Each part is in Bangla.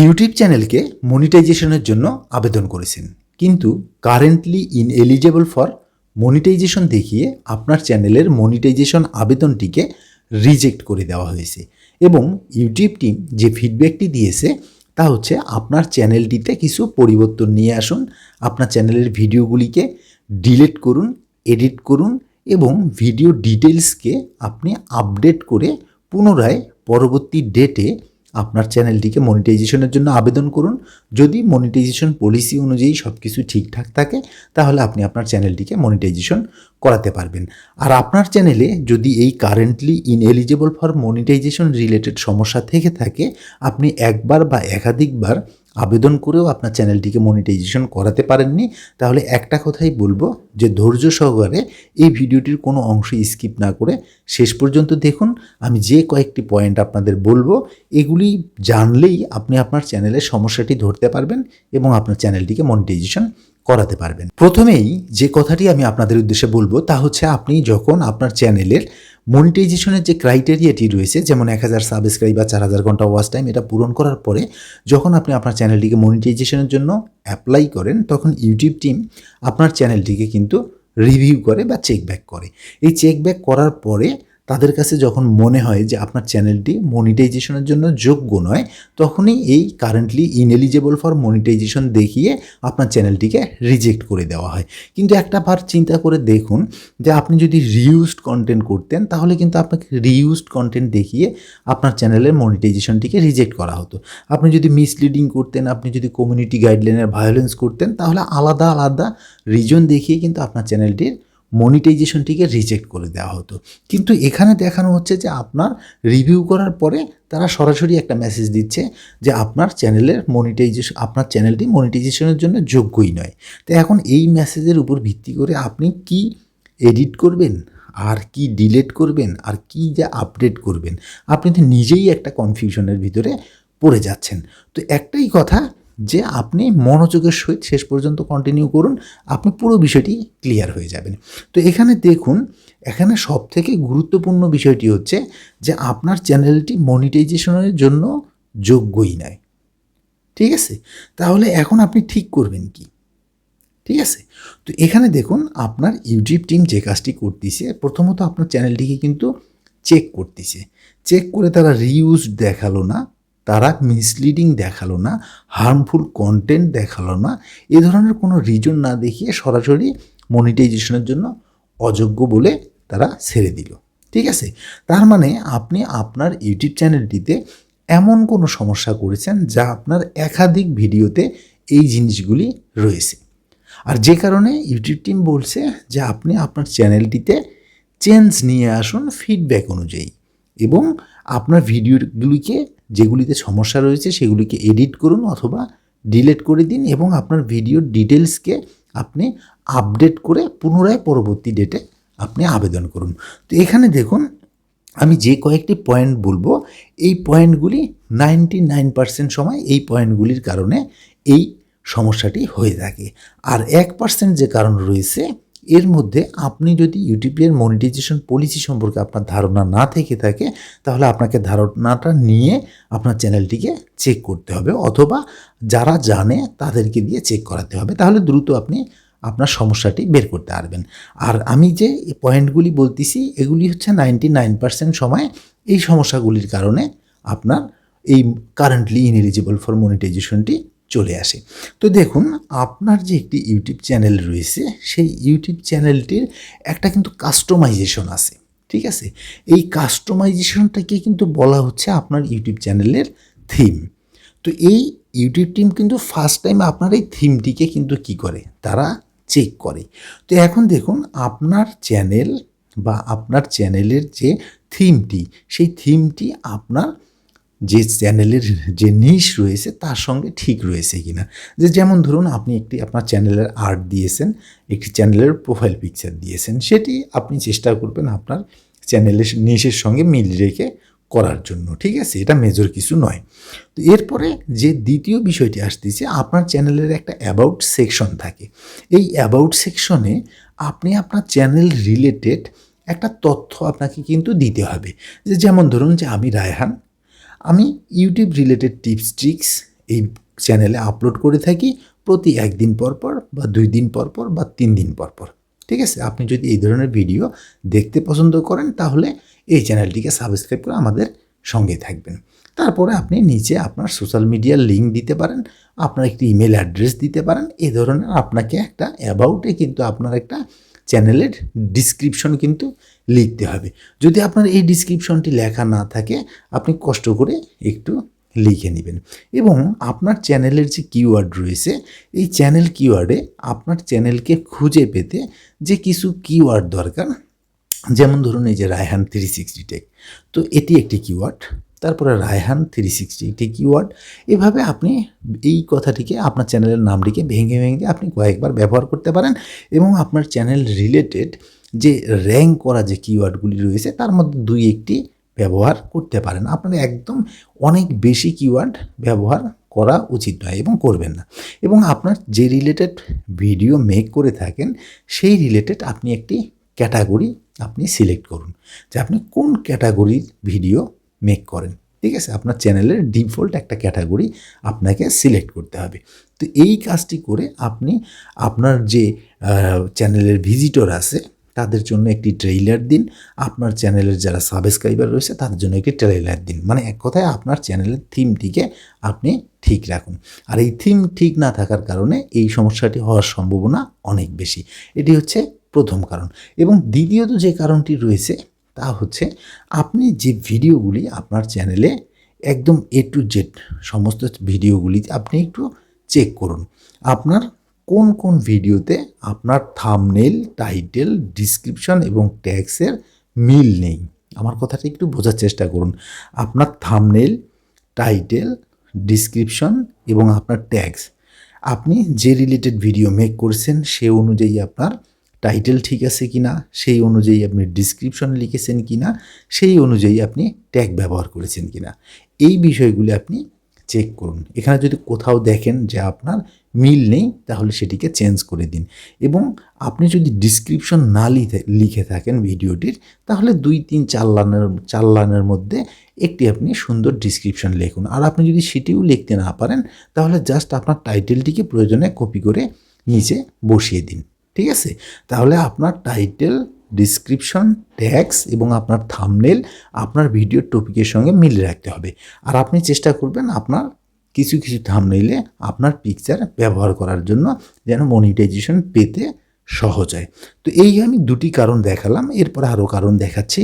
ইউটিউব চ্যানেলকে মনিটাইজেশনের জন্য আবেদন করেছেন, কিন্তু কারেন্টলি ইনএলিজেবল ফর মনিটাইজেশন দেখিয়ে আপনার চ্যানেলের মনিটাইজেশন আবেদনটিকে রিজেক্ট করে দেওয়া হয়েছে। এবং ইউটিউব টিম যে ফিডব্যাকটি দিয়েছে তা হচ্ছে আপনার চ্যানেলটিতে কিছু পরিবর্তন নিয়ে আসুন, আপনার চ্যানেলের ভিডিওগুলিকে ডিলিট করুন, এডিট করুন এবং ভিডিও ডিটেলসকে আপনি আপডেট করে পুনরায় পরবর্তী ডেটে আপনার চ্যানেলটিকে মনিটাইজেশনের জন্য আবেদন করুন। যদি মনিটাইজেশন পলিসি অনুযায়ী সব কিছু ঠিকঠাক থাকে তাহলে আপনি আপনার চ্যানেলটিকে মনিটাইজেশন করাতে পারবেন। আর আপনার চ্যানেলে যদি এই currently ineligible for monetisation related সমস্যা থেকে থাকে, আপনি একবার বা একাধিকবার আবেদন করেও আপনার চ্যানেলটিকে মনিটাইজেশন করাতে পারেননি, তাহলে একটা কথাই বলবো যে ধৈর্য সহকারে এই ভিডিওটির কোনো অংশ স্কিপ না করে শেষ পর্যন্ত দেখুন। আমি যে কয়েকটি পয়েন্ট আপনাদের বলবো এগুলি জানলেই আপনি আপনার চ্যানেলের সমস্যাটি ধরতে পারবেন এবং আপনার চ্যানেলটিকে মনিটাইজেশন করাতে পারবেন। প্রথমেই যে কথাটি আমি আপনাদের উদ্দেশ্যে বলবো তা হচ্ছে, আপনি যখন আপনার চ্যানেলের মনিটাইজেশনের যে ক্রাইটেরিয়াটি রয়েছে, যেমন 1000 সাবস্ক্রাইব বা 4000 ঘন্টা ওয়াচ টাইম, এটা পূরণ করার পরে যখন আপনি আপনার চ্যানেলটিকে মনিটাইজেশনের জন্য অ্যাপ্লাই করেন, তখন ইউটিউব টিম আপনার চ্যানেলটিকে কিন্তু রিভিউ করে বা চেক ব্যাক করে। এই চেক ব্যাক করার পরে তাদের কাছে যখন মনে হয় যে আপনার চ্যানেলটি মনিটাইজেশনের জন্য যোগ্য নয়, তখনই এই কারেন্টলি ইনএলিজেবল ফর মনিটাইজেশন দেখিয়ে আপনার চ্যানেলটিকে রিজেক্ট করে দেওয়া হয়। কিন্তু একটা বার চিন্তা করে দেখুন যে আপনি যদি রিইউজড কন্টেন্ট করতেন তাহলে কিন্তু আপনাকে রিইউজড কন্টেন্ট দেখিয়ে আপনার চ্যানেলের মনিটাইজেশনটিকে রিজেক্ট করা হতো। আপনি যদি মিসলিডিং করতেন, আপনি যদি কমিউনিটি গাইডলাইনের ভায়োলেন্স করতেন, তাহলে আলাদা আলাদা রিজন দেখিয়ে কিন্তু আপনার চ্যানেলটির মনিটাইজেশনটিকে রিজেক্ট করে দেওয়া হতো। কিন্তু এখানে দেখানো হচ্ছে যে আপনার রিভিউ করার পরে তারা সরাসরি একটা মেসেজ দিচ্ছে যে আপনার চ্যানেলটি মনিটাইজেশনের জন্য যোগ্যই নয়। তো এখন এই মেসেজের উপর ভিত্তি করে আপনি কি এডিট করবেন, আর কি ডিলিট করবেন, আর কি যে আপডেট করবেন, আপনি তো নিজেই একটা কনফিউশনের ভিতরে পড়ে যাচ্ছেন। তো একটাই কথা যে আপনি মনোযোগের সহিত শেষ পর্যন্ত কন্টিনিউ করুন, আপনি পুরো বিষয়টি ক্লিয়ার হয়ে যাবেন। তো এখানে দেখুন, এখানে সবথেকে গুরুত্বপূর্ণ বিষয়টি হচ্ছে যে আপনার চ্যানেলটি মনিটাইজেশনের জন্য যোগ্যই নয়। ঠিক আছে, তাহলে এখন আপনি ঠিক করবেন কি? ঠিক আছে, তো এখানে দেখুন আপনার ইউটিউব টিম যে কাজটি করতেছে, প্রথমত আপনার চ্যানেলটিকে কিন্তু চেক করতেছে। চেক করে তারা রিউজ দেখালো না, তারা মিসলিডিং দেখালো না, হার্মফুল কন্টেন্ট দেখালো না, এ ধরনের কোনো রিজন না দেখিয়ে সরাসরি মনিটাইজেশনের জন্য অযোগ্য বলে তারা ছেড়ে দিল। ঠিক আছে, তার মানে আপনি আপনার ইউটিউব চ্যানেলটিতে এমন কোনো সমস্যা করেছেন যা আপনার একাধিক ভিডিওতে এই জিনিসগুলি রয়েছে, আর যে কারণে ইউটিউব টিম বলছে যে আপনি আপনার চ্যানেলটিতে চেঞ্জ নিয়ে আসুন ফিডব্যাক অনুযায়ী, এবং আপনার ভিডিওগুলিকে যেগুলিতে সমস্যা রয়েছে সেগুলিকে এডিট করুন অথবা ডিলিট করে দিন, এবং আপনার ভিডিওর ডিটেলসকে আপনি আপডেট করে পুনরায় পরবর্তী ডেটে আপনি আবেদন করুন। তো এখানে দেখুন, আমি যে কয়েকটি পয়েন্ট বলবো এই পয়েন্টগুলি 99% সময় এই পয়েন্টগুলির কারণে এই সমস্যাটি হয়ে থাকে। আর 1% যে কারণ রয়েছে এর মধ্যে, আপনি যদি ইউটিউবের মনিটাইজেশন পলিসি সম্পর্কে আপনার ধারণা না থেকে থাকে তাহলে আপনাকে ধারণাটা নিয়ে আপনার চ্যানেলটিকে চেক করতে হবে, অথবা যারা জানে তাদেরকে দিয়ে চেক করাতে হবে, তাহলে দ্রুত আপনি আপনার সমস্যাটি বের করতে পারবেন। আর আমি যে পয়েন্টগুলি বলতেছি এগুলি হচ্ছে 99% সময় এই সমস্যাগুলির কারণে আপনার এই কারেন্টলি ইনএলিজিবল ফর মনিটাইজেশনটি চলে আসে। তো দেখুন, আপনার যে একটি ইউটিউব চ্যানেল রয়েছে সেই ইউটিউব চ্যানেলটির একটা কিন্তু কাস্টমাইজেশন আছে। ঠিক আছে, এই কাস্টমাইজেশনটাকে কিন্তু বলা হচ্ছে আপনার ইউটিউব চ্যানেলের থিম। তো এই ইউটিউব টিম কিন্তু ফার্স্ট টাইম আপনার এই থিমটিকে কিন্তু কি করে, তারা চেক করে। তো এখন দেখুন, আপনার চ্যানেল বা আপনার চ্যানেলের যে থিমটি, সেই থিমটি আপনার যে চ্যানেলের যে নিশ রয়েছে তার সঙ্গে ঠিক রয়েছে কিনা। যেমন ধরুন, আপনি একটি আপনার চ্যানেলের আর্ট দিয়েছেন, একটি চ্যানেলের প্রোফাইল পিকচার দিয়েছেন, সেটি আপনি চেষ্টা করবেন আপনার চ্যানেলের নিশের সঙ্গে মিল রেখে করার জন্য। ঠিক আছে, এটা মেজর কিছু নয়। তো এরপরে যে দ্বিতীয় বিষয়টি আসতেছে, আপনার চ্যানেলের একটা অ্যাবাউট সেকশন থাকে। এই অ্যাবাউট সেকশনে আপনি আপনার চ্যানেল রিলেটেড একটা তথ্য আপনাকে কিন্তু দিতে হবে। যেমন ধরুন যে আমি রায়হান, আমি ইউটিউব রিলেটেড টিপস ট্রিক্স এই চ্যানেলে আপলোড করে থাকি প্রতি 1 দিন পর পর বা 2 দিন পর পর বা 3 দিন পর পর। ঠিক আছে? আপনি যদি এই ধরনের ভিডিও দেখতে পছন্দ করেন তাহলে এই চ্যানেলটিকে সাবস্ক্রাইব করে আমাদের সঙ্গে থাকবেন। তারপরে আপনি নিচে আপনার সোশ্যাল মিডিয়ার লিঙ্ক দিতে পারেন, আপনার একটি ইমেল অ্যাড্রেস দিতে পারেন। এই ধরনের আপনাকে একটা অ্যাবাউটে কিন্তু আপনার একটা চ্যানেলের ডিসক্রিপশন কিন্তু লিখতে হবে। যদি আপনার এই ডিসক্রিপশনটি লেখা না থাকে আপনি কষ্ট করে একটু লিখে নেবেন। এবং আপনার চ্যানেলের যে কিওয়ার্ড রয়েছে এই চ্যানেল কিওয়ার্ডে আপনার চ্যানেলকে খুঁজে পেতে যে কিছু কিওয়ার্ড দরকার, যেমন ধরুন এই যে রায়হান 360 টেক, তো এটি একটি কিওয়ার্ড। তারপরে রায়হান 360 একটি কিওয়ার্ড। এভাবে আপনি এই কথাটিকে আপনার চ্যানেলের নামটিকে ভেঙে ভেঙে আপনি কয়েকবার ব্যবহার করতে পারেন এবং আপনার চ্যানেল রিলেটেড যে র্যাঙ্ক করা যে কিওয়ার্ডগুলি রয়েছে তার মধ্যে 2-1টি ব্যবহার করতে পারেন। আপনার একদম অনেক বেশি কিওয়ার্ড ব্যবহার করা উচিত নয় এবং করবেন না। এবং আপনার যে রিলেটেড ভিডিও মেক করে থাকেন সেই রিলেটেড আপনি একটি ক্যাটাগরি আপনি সিলেক্ট করুন যে আপনি কোন ক্যাটাগরির ভিডিও মেক করেন। ঠিক আছে? আপনার চ্যানেলের ডিফল্ট একটা ক্যাটাগরি আপনাকে সিলেক্ট করতে হবে। তো এই কাজটি করে আপনি আপনার যে চ্যানেলের ভিজিটর আছে তাদের জন্য একটি ট্রেইলার দিন, আপনার চ্যানেলের যারা সাবস্ক্রাইবার রয়েছে তাদের জন্য একটি ট্রেইলার দিন। মানে এক কথায় আপনার চ্যানেলের থিমটিকে আপনি ঠিক রাখুন। আর এই থিম ঠিক না থাকার কারণে এই সমস্যাটি হওয়ার সম্ভাবনা অনেক বেশি। এটি হচ্ছে প্রথম কারণ। এবং দ্বিতীয়ত যে কারণটি রয়েছে তা হচ্ছে আপনি যে ভিডিওগুলি আপনার চ্যানেলে একদম A to Z সমস্ত ভিডিওগুলি আপনি একটু চেক করুন। আপনার কোন কোন ভিডিওতে আপনার থাম্বনেইল, টাইটেল, ডিসক্রিপশন এবং ট্যাগসের মিল নেই। আমার কথাটা একটু বোঝার চেষ্টা করুন। আপনার থাম্বনেইল, টাইটেল, ডিসক্রিপশন এবং আপনার ট্যাগস, আপনি যে রিলেটেড ভিডিও মেক করছেন সে অনুযায়ী আপনার টাইটেল ঠিক আছে কিনা, সেই অনুযায়ী আপনি ডিসক্রিপশন লিখেছেন কিনা, সেই অনুযায়ী আপনি ট্যাগ ব্যবহার করেছেন কিনা, এই বিষয়গুলি আপনি চেক করুন। এখানে যদি কোথাও দেখেন যে আপনার মিল নেই তাহলে সেটিকে চেঞ্জ করে দিন। এবং আপনি যদি ডিসক্রিপশন না লিখে থাকেন ভিডিওটির তাহলে 2-3-4 লাইনের মধ্যে একটি আপনি সুন্দর ডিসক্রিপশন লিখুন। আর আপনি যদি সেটিও লিখতে না পারেন তাহলে জাস্ট আপনার টাইটেলটিকে প্রয়োজনে কপি করে নিচে বসিয়ে দিন। ঠিক আছে? তাহলে আপনার টাইটেল, ডিসক্রিপশন, ট্যাগস এবং আপনার থাম্বনেল আপনার ভিডিওর টপিকের সঙ্গে মিল রাখতে হবে। আর আপনি চেষ্টা করবেন আপনার কিছু কিছু থাম্বনেইলে আপনার পিকচার ব্যবহার করার জন্য যেন মনিটাইজেশন পেতে সহজ হয়। তো এই আমি 2টি কারণ দেখালাম, এরপর আরও কারণ দেখাচ্ছি।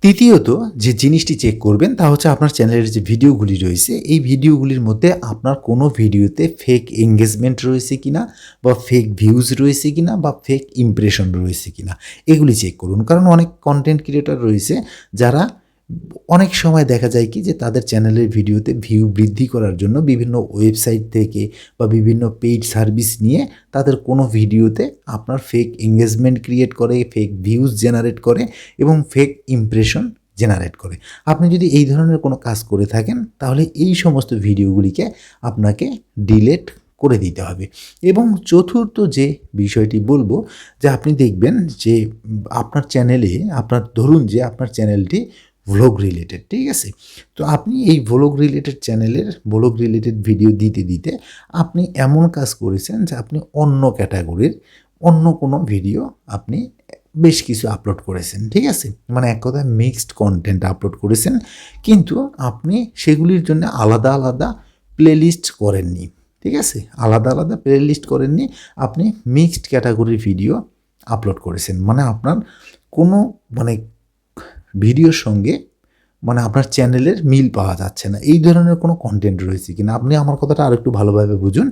তৃতীয়ত যে জিনিসটি চেক করবেন তা হচ্ছে আপনার চ্যানেলের যে ভিডিওগুলি রয়েছে এই ভিডিওগুলির মধ্যে আপনার কোনো ভিডিওতে ফেক এঙ্গেজমেন্ট রয়েছে কিনা বা ফেক ভিউজ রয়েছে কিনা বা ফেক ইমপ্রেশন রয়েছে কিনা এগুলি চেক করুন। কারণ অনেক কন্টেন্ট ক্রিয়েটর রয়েছে যারা অনেক সময় দেখা যায় কি যে তাদের চ্যানেলের ভিডিওতে ভিউ বৃদ্ধি করার জন্য বিভিন্ন ওয়েবসাইট থেকে বা বিভিন্ন পেইড সার্ভিস নিয়ে তাদের কোনো ভিডিওতে আপনার ফেক এঙ্গেজমেন্ট ক্রিয়েট করে, ফেক ভিউজ জেনারেট করে এবং ফেক ইমপ্রেশন জেনারেট করে। আপনি যদি এই ধরনের কোনো কাজ করে থাকেন তাহলে এই সমস্ত ভিডিওগুলিকে আপনাকে ডিলিট করে দিতে হবে। এবং চতুর্থ যে বিষয়টি বলবো যে আপনি দেখবেন যে আপনার চ্যানেলে ধরুন যে আপনার চ্যানেলটি ভ্লগ রিলেটেড, ঠিক আছে? তো আপনি এই ভ্লগ রিলেটেড ভিডিও দিতে দিতে আপনি এমন কাজ করেছেন যে আপনি অন্য ক্যাটাগরির অন্য কোনো ভিডিও আপনি বেশ কিছু আপলোড করেছেন। ঠিক আছে? মানে এক কথায় মিক্সড কন্টেন্ট আপলোড করেছেন, কিন্তু আপনি সেগুলির জন্য আলাদা আলাদা প্লেলিস্ট করেননি। ঠিক আছে? আলাদা আলাদা প্লেলিস্ট করেননি, আপনি মিক্সড ক্যাটাগরির ভিডিও আপলোড করেছেন। মানে আপনার কোনো ভিডিওর সঙ্গে আপনার চ্যানেলের মিল পাওয়া যাচ্ছে না, এই ধরনের কোনো কন্টেন্ট রয়েছে কিনা। আপনি আমার কথাটা আরেকটু ভালোভাবে বুঝুন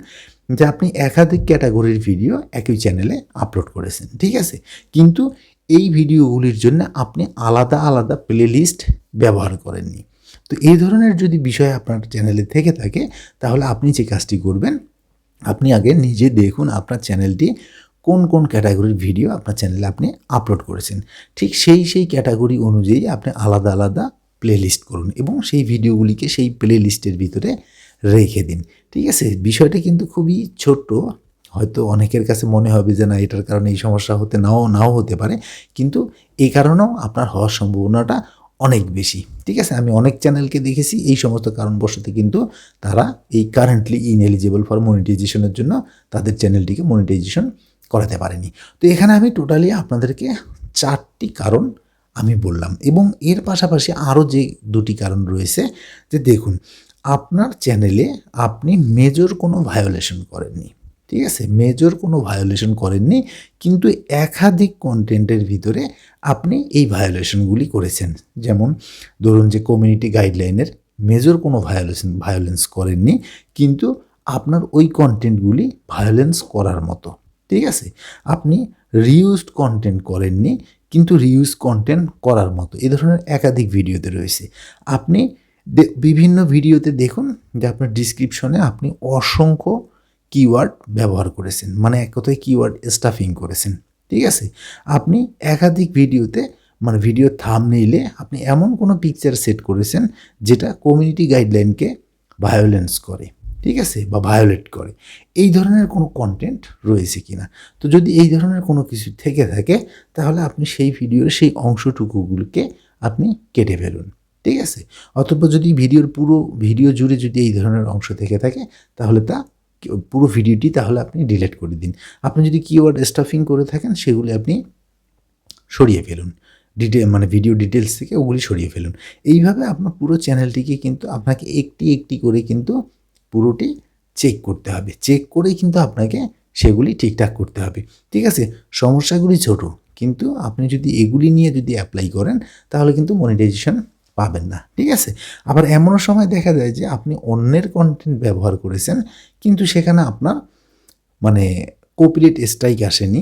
যে আপনি একাধিক ক্যাটাগরির ভিডিও একই চ্যানেলে আপলোড করেছেন। ঠিক আছে? কিন্তু এই ভিডিওগুলির জন্য আপনি আলাদা আলাদা প্লেলিস্ট ব্যবহার করেননি। তো এই ধরনের যদি বিষয় আপনার চ্যানেলে থেকে থাকে তাহলে আপনি যে কাজটি করবেন, আপনি আগে নিজে দেখুন আপনার চ্যানেলটি কোন কোন ক্যাটাগরির ভিডিও আপনার চ্যানেলে আপনি আপলোড করেছেন। ঠিক সেই ক্যাটাগরি অনুযায়ী আপনি আলাদা আলাদা প্লেলিস্ট করুন এবং সেই ভিডিওগুলিকে সেই প্লেলিস্টের ভিতরে রেখে দিন। ঠিক আছে? বিষয়টা কিন্তু খুবই ছোট্ট, হয়তো অনেকের কাছে মনে হবে যে না এটার কারণে এই সমস্যা নাও হতে পারে, কিন্তু এই কারণেও আপনার হওয়ার সম্ভাবনাটা অনেক বেশি। ঠিক আছে, আমি অনেক চ্যানেলকে দেখেছি এই সমস্ত কারণবশত কিন্তু তারা এই কারেন্টলি ইনএলিজিবল ফর মনিটাইজেশনের জন্য তাদের চ্যানেলটিকে মনিটাইজেশন করাতে পারেনি। তো এখানে আমি টোটালি আপনাদেরকে 4টি কারণ আমি বললাম, এবং এর পাশাপাশি আরও যে 2টি কারণ রয়েছে, যে দেখুন আপনার চ্যানেলে আপনি মেজর কোনো ভায়োলেশন করেননি। ঠিক আছে, মেজর কোনো ভায়োলেশন করেননি, কিন্তু একাধিক কন্টেন্টের ভিতরে আপনি এই ভায়োলেশনগুলি করেছেন। যেমন ধরুন যে কমিউনিটি গাইডলাইনের মেজর কোনো ভায়োলেন্স করেননি, কিন্তু আপনার ওই কন্টেন্টগুলি ভায়োলেন্স করার মতো। ঠিক আছে, আপনি রিউজড কন্টেন্ট করেননি, কিন্তু রিউজ কন্টেন্ট করার মতো। এই ধরনের একাধিক ভিডিওতে রয়েছে। আপনি বিভিন্ন ভিডিওতে দেখুন যে আপনার ডিসক্রিপশনে আপনি অসংখ্য কিওয়ার্ড ব্যবহার করেছেন, মানে এক কথায় কিওয়ার্ড স্টাফিং করেছেন। ঠিক আছে, আপনি একাধিক ভিডিওতে মানে ভিডিও থাম্বনেইলে আপনি এমন কোনো পিকচার সেট করেছেন যেটা কমিউনিটি গাইডলাইনকে ভায়োলেন্স করে, ঠিক আছে, বা ভায়োলেট করে। এই ধরনের কোনো কন্টেন্ট রয়েছে কি না? তো যদি এই ধরনের কোনো কিছু থেকে থাকে তাহলে আপনি সেই ভিডিওর সেই অংশটুকুগুলোকে আপনি কেটে ফেলুন। ঠিক আছে, অথবা যদি ভিডিওর পুরো ভিডিও জুড়ে যদি এই ধরনের অংশ থেকে থাকে তাহলে পুরো ভিডিওটি তাহলে আপনি ডিলিট করে দিন। আপনি যদি কিওয়ার্ড স্টাফিং করে থাকেন সেগুলি আপনি সরিয়ে ফেলুন, মানে ভিডিও ডিটেলস থেকে ওগুলি সরিয়ে ফেলুন। এইভাবে আপনার পুরো চ্যানেলটিকে কিন্তু আপনাকে একটি একটি করে কিন্তু পুরোটি চেক করতে হবে। চেক করেই কিন্তু আপনাকে সেগুলি ঠিকঠাক করতে হবে। ঠিক আছে, সমস্যাগুলি ছোট, কিন্তু আপনি যদি এগুলি নিয়ে যদি অ্যাপ্লাই করেন তাহলে কিন্তু মনিটাইজেশন পাবেন না। ঠিক আছে, আবার এমনও সময় দেখা যায় যে আপনি অন্যের কন্টেন্ট ব্যবহার করেছেন, কিন্তু সেখানে আপনার মানে কপিরাইট স্ট্রাইক আসেনি,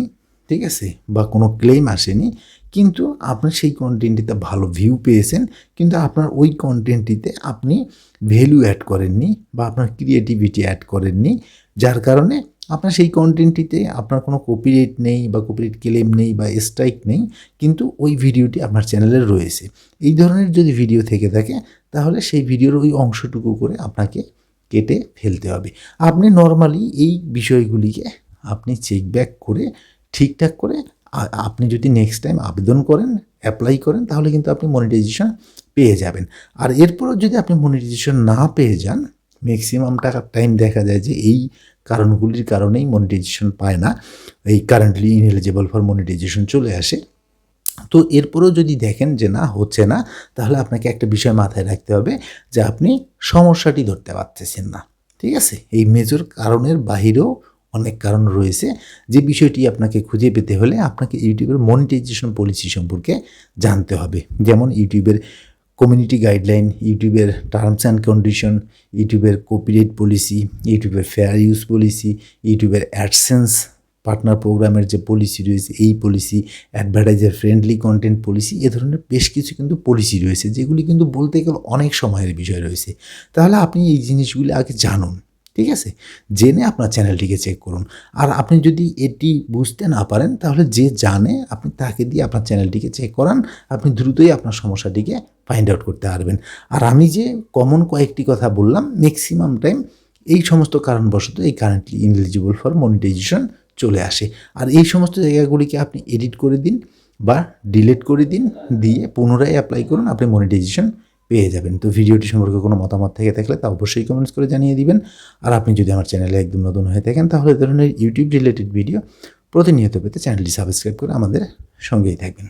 ঠিক আছে, বা কোনো ক্লেম আসেনি, কিন্তু আপনি সেই কন্টেন্টটিতে ভালো ভিউ পেয়েছেন, কিন্তু আপনার ওই কন্টেন্টটিতে আপনি ভ্যালু অ্যাড করেননি বা আপনার ক্রিয়েটিভিটি অ্যাড করেননি, যার কারণে আপনার সেই কন্টেন্টটিতে আপনার কোনো কপিরাইট নেই বা কপিরাইট ক্লেম নেই বা স্ট্রাইক নেই, কিন্তু ওই ভিডিওটি আপনার চ্যানেলে রয়েছে। এই ধরনের যদি ভিডিও থেকে থাকে তাহলে সেই ভিডিওর ওই অংশটুকু করে আপনাকে কেটে ফেলতে হবে। আপনি নর্মালি এই বিষয়গুলিকে আপনি চেক ব্যাক করে ঠিকঠাক করে আপনি যদি নেক্সট টাইম আবেদন করেন, অ্যাপ্লাই করেন, তাহলে কিন্তু আপনি মনিটাইজেশন পেয়ে যাবেন। আর এরপরও যদি আপনি মনিটাইজেশন না পেয়ে যান, ম্যাক্সিমাম টাইম দেখা যায় যে এই কারণগুলির কারণেই মনিটাইজেশন পায় না, এই কারেন্টলি ইনএলিজিবল ফর মনিটাইজেশন চলে আসে। তো এরপরেও যদি দেখেন যে না হচ্ছে না, তাহলে আপনাকে একটা বিষয় মাথায় রাখতে হবে যে আপনি সমস্যাটি ধরতে পারতেছেন না। ঠিক আছে, এই মেজর কারণের বাহিরেও অনেক কারণ রয়েছে, যে বিষয়টি আপনাকে খুঁজে পেতে হলে আপনাকে ইউটিউবের মনিটাইজেশন পলিসি সম্পর্কে জানতে হবে। যেমন ইউটিউবের কমিউনিটি গাইডলাইন, ইউটিউবের টার্মস অ্যান্ড কন্ডিশন, ইউটিউবের কপিরাইট পলিসি, ইউটিউবের ফেয়ার ইউজ পলিসি, ইউটিউবের অ্যাডসেন্স পার্টনার প্রোগ্রামের যে পলিসি রয়েছে এই policy, advertiser friendly content policy, এ ধরনের বেশ কিছু কিন্তু পলিসি রয়েছে, যেগুলি কিন্তু বলতে গেলে অনেক সময়ের বিষয় রয়েছে। তাহলে আপনি এই জিনিসগুলি আগে জানুন। ঠিক আছে, জেনে আপনার চ্যানেলটিকে চেক করুন। আর আপনি যদি এটি বুঝতে না পারেন তাহলে যে জানে আপনি তাকে দিয়ে আপনার চ্যানেলটিকে চেক করান, আপনি দ্রুতই আপনার সমস্যাটিকে ফাইন্ড আউট করতে পারবেন। আর আমি যে কমন কয়েকটি কথা বললাম, ম্যাক্সিমাম টাইম এই সমস্ত কারণবশত এই কারেন্টলি ইনএলিজিবল ফর মনিটাইজেশন চলে আসে। আর এই সমস্ত জায়গাগুলিকে আপনি এডিট করে দিন বা ডিলিট করে দিন, দিয়ে পুনরায় অ্যাপ্লাই করুন, আপনি মনিটাইজেশন পেয়ে যাবেন। তো ভিডিওটি সম্পর্কে কোনো মতামত থেকে থাকলে তা অবশ্যই কমেন্টস করে জানিয়ে দিবেন। আর আপনি যদি আমার চ্যানেলে একদম নতুন হয়ে থাকেন তাহলে এই ধরনের ইউটিউব রিলেটেড ভিডিও প্রতিনিয়ত পেতে চ্যানেলটি সাবস্ক্রাইব করে আমাদের সঙ্গেই থাকবেন।